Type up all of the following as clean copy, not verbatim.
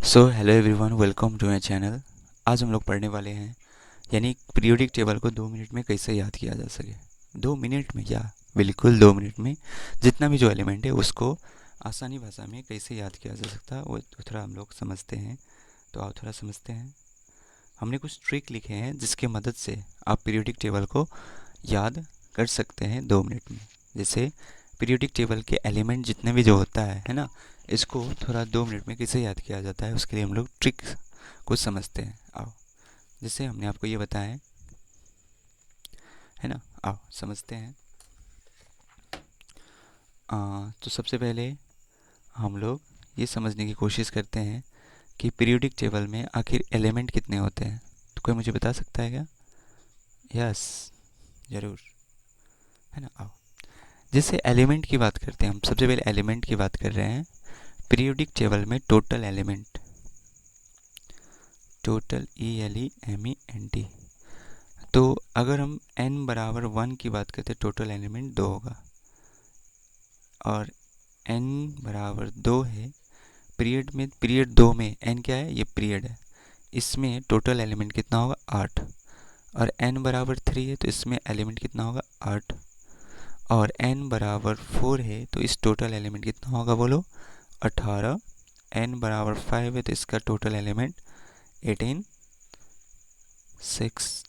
So hello everyone, welcome to my channel. आज हम लोग पढ़ने वाले हैं यानी पीरियोडिक टेबल को 2 मिनट में कैसे याद किया जा सके। 2 मिनट में, या बिल्कुल 2 मिनट में जितना भी जो एलिमेंट है उसको आसानी भाषा में कैसे याद किया जा सकता है वो थोड़ा हम लोग समझते हैं। तो आप थोड़ा समझते हैं। हमने कुछ ट्रिक लिखे हैं जिसके मदद से आप पीरियोडिक टेबल को याद कर सकते हैं 2 मिनट में। जैसे पीरियोडिक टेबल के एलिमेंट जितने भी जो होता है ना, इसको थोड़ा 2 मिनट में कैसे याद किया जाता है उसके लिए हम लोग ट्रिक को समझते हैं। आओ, जैसे हमने आपको ये बताया है ना, आओ समझते हैं। तो सबसे पहले हम लोग ये समझने की कोशिश करते हैं कि पीरियोडिक टेबल में आखिर एलिमेंट कितने होते हैं। तो कोई मुझे बता सकता है क्या? यस, ज़रूर, है ना। आओ, जैसे एलिमेंट की बात करते हैं, हम सबसे पहले एलिमेंट की बात कर रहे हैं। पीरियोडिक टेबल में टोटल एलिमेंट, टोटल ELEMENT। तो अगर हम n बराबर 1 की बात करते हैं, टोटल एलिमेंट 2 होगा। और n बराबर 2 है पीरियड में, पीरियड 2 में n क्या है? ये पीरियड है। इसमें टोटल एलिमेंट कितना होगा? 8। और n बराबर 3 है तो इसमें एलिमेंट कितना होगा? 8। और n बराबर 4 है तो इस टोटल एलिमेंट कितना होगा? बोलो, 18। n बराबर 5 है तो इसका टोटल एलिमेंट 18, 6,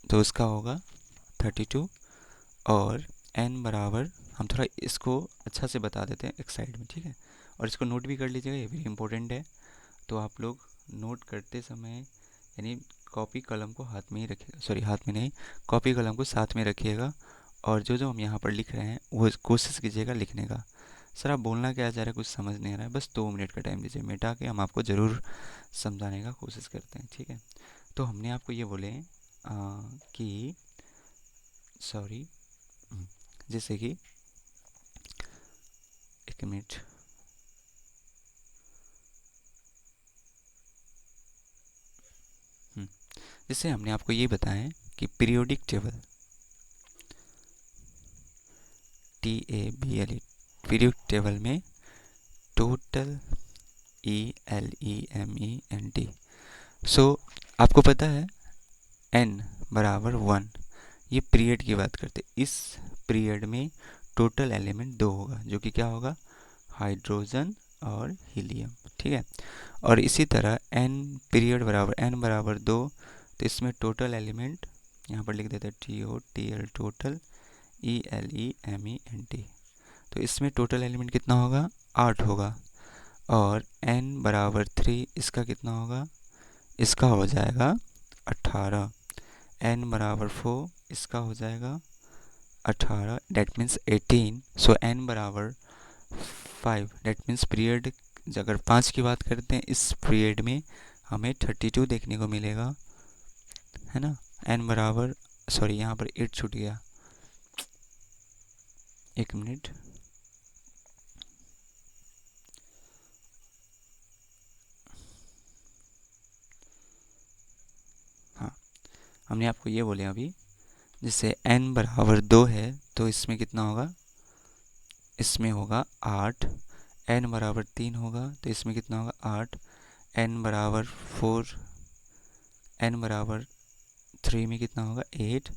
तो इसका होगा 32। और n बराबर, हम थोड़ा इसको अच्छा से बता देते हैं एक साइड में, ठीक है। और इसको नोट भी कर लीजिएगा, ये भी इम्पोर्टेंट है। तो आप लोग नोट करते समय यानी कॉपी कलम को हाथ में ही रखिएगा, सॉरी हाथ में नहीं, कॉपी कलम को साथ में रखिएगा। और जो जो हम यहाँ पर लिख रहे हैं वो कोशिश कीजिएगा लिखने का। सर आप बोलना क्या चाह रहे हैं, कुछ समझ नहीं आ रहा है, बस 2 मिनट का टाइम दीजिए, मिटा के हम आपको ज़रूर समझाने का कोशिश करते हैं, ठीक है। तो हमने आपको ये बोले कि सॉरी, जैसे कि एक मिनट, जैसे हमने आपको ये बताया कि periodic table, TABLE, periodic table में टोटल ELEMENT। सो आपको पता है n बराबर 1, ये पीरियड की बात करते हैं। इस पीरियड में टोटल एलिमेंट 2 होगा, जो कि क्या होगा? हाइड्रोजन और हीलियम, ठीक है। और इसी तरह n पीरियड बराबर n बराबर 2, तो इसमें टोटल एलिमेंट यहाँ पर लिख देते हैं TOTL, टोटल ELEMENT। तो इसमें टोटल एलिमेंट कितना होगा? 8 होगा। और n बराबर 3, इसका कितना होगा? इसका हो जाएगा 18। n बराबर 4, इसका हो जाएगा 18, डेट मीन्स 18। सो n बराबर 5, डेट मीन्स पीरियड अगर 5 की बात करते हैं, इस पीरियड में हमें 32 देखने को मिलेगा, है ना। n बराबर, सॉरी यहाँ पर 8 छूट गया, एक मिनट। हाँ, हमने आपको ये बोले अभी, जैसे n बराबर 2 है तो इसमें कितना होगा? इसमें होगा 8। n बराबर 3 होगा तो इसमें कितना होगा? 8। n बराबर 4, n बराबर 3 में कितना होगा? 8।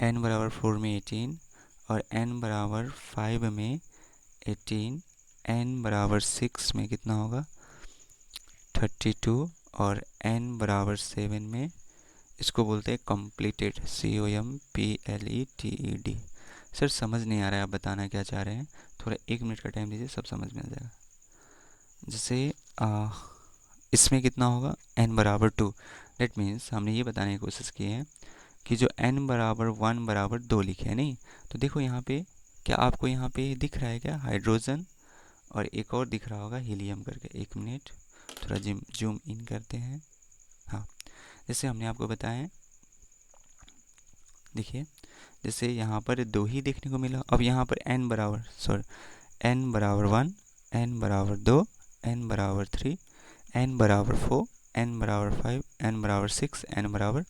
n बराबर 4 में 18। और n बराबर 5 में 18। n बराबर 6 में कितना होगा? 32। और n बराबर 7 में, इसको बोलते हैं कंप्लीटेड, COMPLETED। सर समझ नहीं आ रहा है, आप बताना क्या चाह रहे हैं, थोड़ा 1 मिनट का टाइम दीजिए, सब समझ में आ जाएगा। जैसे इसमें कितना होगा? n बराबर 2, डेट मीन्स हमने ये बताने की कोशिश की है कि जो n बराबर 1 बराबर 2 लिखे हैं नहीं, तो देखो यहाँ पे, क्या आपको यहाँ पे दिख रहा है क्या? हाइड्रोजन, और एक और दिख रहा होगा हीलियम करके। एक मिनट, थोड़ा जूम इन करते हैं। हाँ, जैसे हमने आपको बताया, देखिए जैसे यहाँ पर 2 ही देखने को मिला। अब यहाँ पर n बराबर, सॉरी, n बराबर 1, n बराबर 2, n बराबर 3, n बराबर 4, n बराबर 5, n बराबर 6, n बराबर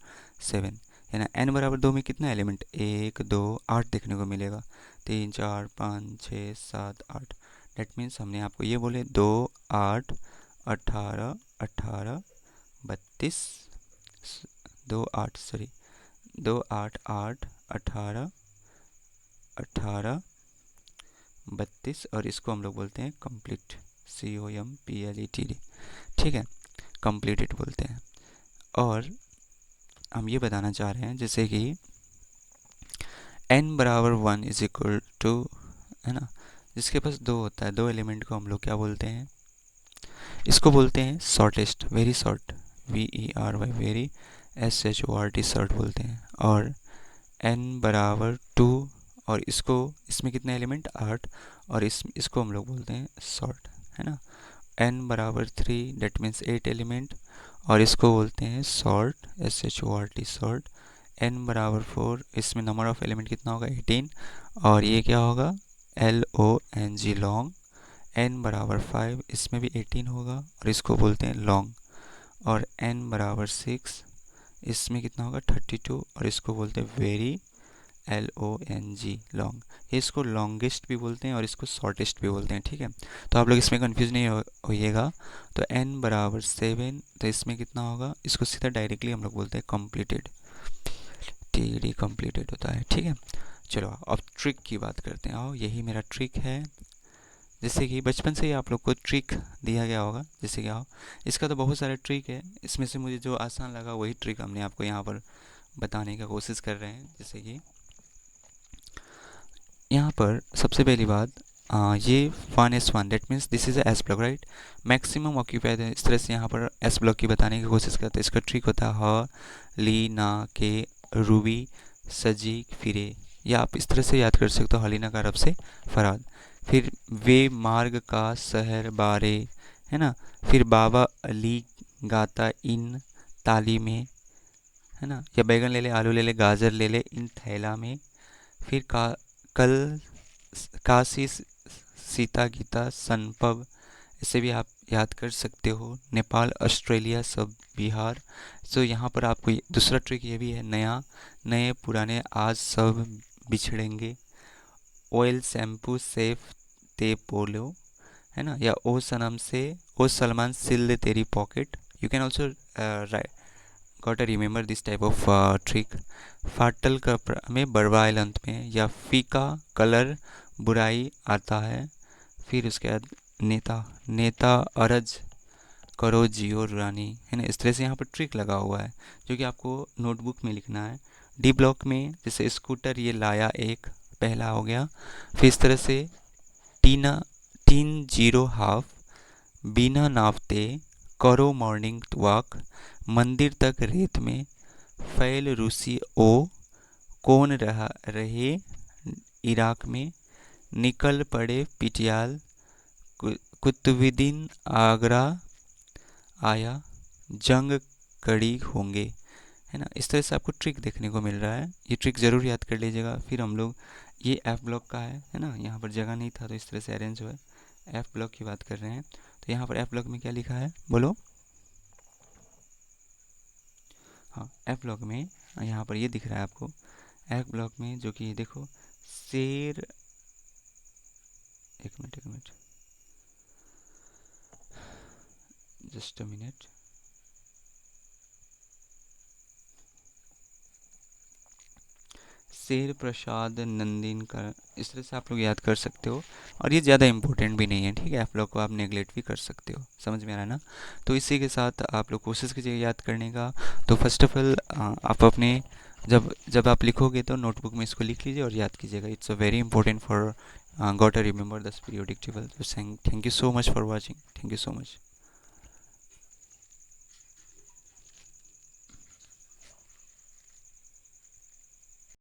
7, है ना। n बराबर 2 में कितना एलिमेंट? 1, 2, 8 देखने को मिलेगा। 3, 4, 5, 6, 7, 8, डेट मीन्स हमने आपको ये बोले 2, 8 18 18 32 दो आठ सॉरी 2 8 8 18 18 32 और इसको हम लोग बोलते हैं कंप्लीट, COMPLETD। ठीक है, कंप्लीटेड बोलते हैं। और हम ये बताना चाह रहे हैं जैसे कि n बराबर 1 इज इक्वल टू, है ना, जिसके पास दो होता है, दो एलिमेंट को हम लोग क्या बोलते हैं, इसको बोलते हैं shortest, very short, VERY very, SHORT short बोलते हैं। और n बराबर 2 और इसमें कितने एलिमेंट 8 और इसको हम लोग बोलते हैं शॉर्ट, है ना। n बराबर 3 डेट मीन्स 8 एलिमेंट और इसको बोलते हैं शॉर्ट, SHORT शॉर्ट। n बराबर 4 इसमें नंबर ऑफ एलिमेंट कितना होगा 18 और ये क्या होगा LONG लॉन्ग। n बराबर 5 इसमें भी 18 होगा और इसको बोलते हैं लॉन्ग। और n बराबर 6 इसमें कितना होगा 32 और इसको बोलते हैं वेरी, LONG लॉन्ग। ये इसको लॉन्गेस्ट भी बोलते हैं और इसको शॉर्टेस्ट भी बोलते हैं। ठीक है, तो आप लोग इसमें कंफ्यूज नहीं होइएगा। तो n बराबर 7 तो इसमें कितना होगा, इसको सीधा डायरेक्टली हम लोग बोलते हैं कंप्लीटेड, TD कंप्लीटेड होता है। ठीक है, चलो अब ट्रिक की बात करते हैं। आओ, यही मेरा ट्रिक है। जैसे कि बचपन से ही आप लोग को ट्रिक दिया गया होगा, जैसे कि आओ, इसका तो बहुत सारे ट्रिक है, इसमें से मुझे जो आसान लगा वही ट्रिक हमने आपको यहाँ पर बताने का कोशिश कर रहे हैं। जैसे कि यहाँ पर सबसे पहली बात, ये 1S1 that means this is S block, right, maximum occupied है। इस तरह से यहाँ पर एस ब्लॉक की बताने की कोशिश करते हैं। इसका ट्रिक होता है ह ली ना के रूबी सजी फिरे, या आप इस तरह से याद कर सकते हो, हलीना का अरब से फराद, फिर वे मार्ग का शहर बारे, है ना, फिर बाबा अली गाता इन ताली में, है ना, या बैगन ले ले, आलू ले ले, गाजर ले ले इन थैला में, फिर कल काशी सीता गीता संभव, इसे भी आप याद कर सकते हो, नेपाल ऑस्ट्रेलिया सब बिहार। सो यहाँ पर आपको दूसरा ट्रिक ये भी है, नया नए पुराने आज सब बिछड़ेंगे, ऑयल शैम्पू सेफ ते पोलो, है ना, या ओ सलमान सिल दे तेरी pocket. You can also got to remember this type of trick. फाटल में बरवाइल अंत में, या फीका कलर बुराई आता है, फिर उसके बाद नेता नेता अरज करो जियो रानी, है ना। इस तरह से यहाँ पर ट्रिक लगा हुआ है जो कि आपको नोटबुक में लिखना है। डी ब्लॉक में जैसे स्कूटर ये लाया एक, पहला हो गया। फिर इस तरह से टीना 3 0 हाफ, बिना नापते करो मॉर्निंग वॉक, मंदिर तक रेत में फैल रूसी ओ, कौन रहे इराक में, निकल पड़े पिटियाल, कुतुबुद्दीन आगरा आया, जंग कड़ी होंगे, है ना। इस तरह से आपको ट्रिक देखने को मिल रहा है, ये ट्रिक ज़रूर याद कर लीजिएगा। फिर हम लोग, ये एफ ब्लॉक का है ना, यहाँ पर जगह नहीं था तो इस तरह से अरेंज हुआ है। एफ ब्लॉक की बात कर रहे हैं तो यहाँ पर एफ ब्लॉक में क्या लिखा है बोलो। हाँ, एफ ब्लॉक में यहाँ पर ये दिख रहा है आपको, एफ ब्लॉक में जो कि देखो शेर, एक मिनट जस्ट अ मिनट, शेर प्रसाद नंदीन का, इस तरह से आप लोग याद कर सकते हो। और ये ज़्यादा इंपॉर्टेंट भी नहीं है, ठीक है, आप लोग को आप नेगलेक्ट भी कर सकते हो, समझ में आ रहा है ना। तो इसी के साथ आप लोग कोशिश कीजिए याद करने का। तो फर्स्ट ऑफ ऑल आप अपने जब जब आप लिखोगे तो नोटबुक में इसको लिख लीजिए और याद कीजिएगा। It's a very important for got to remember this periodic table. Thank you so much for watching, thank you so much.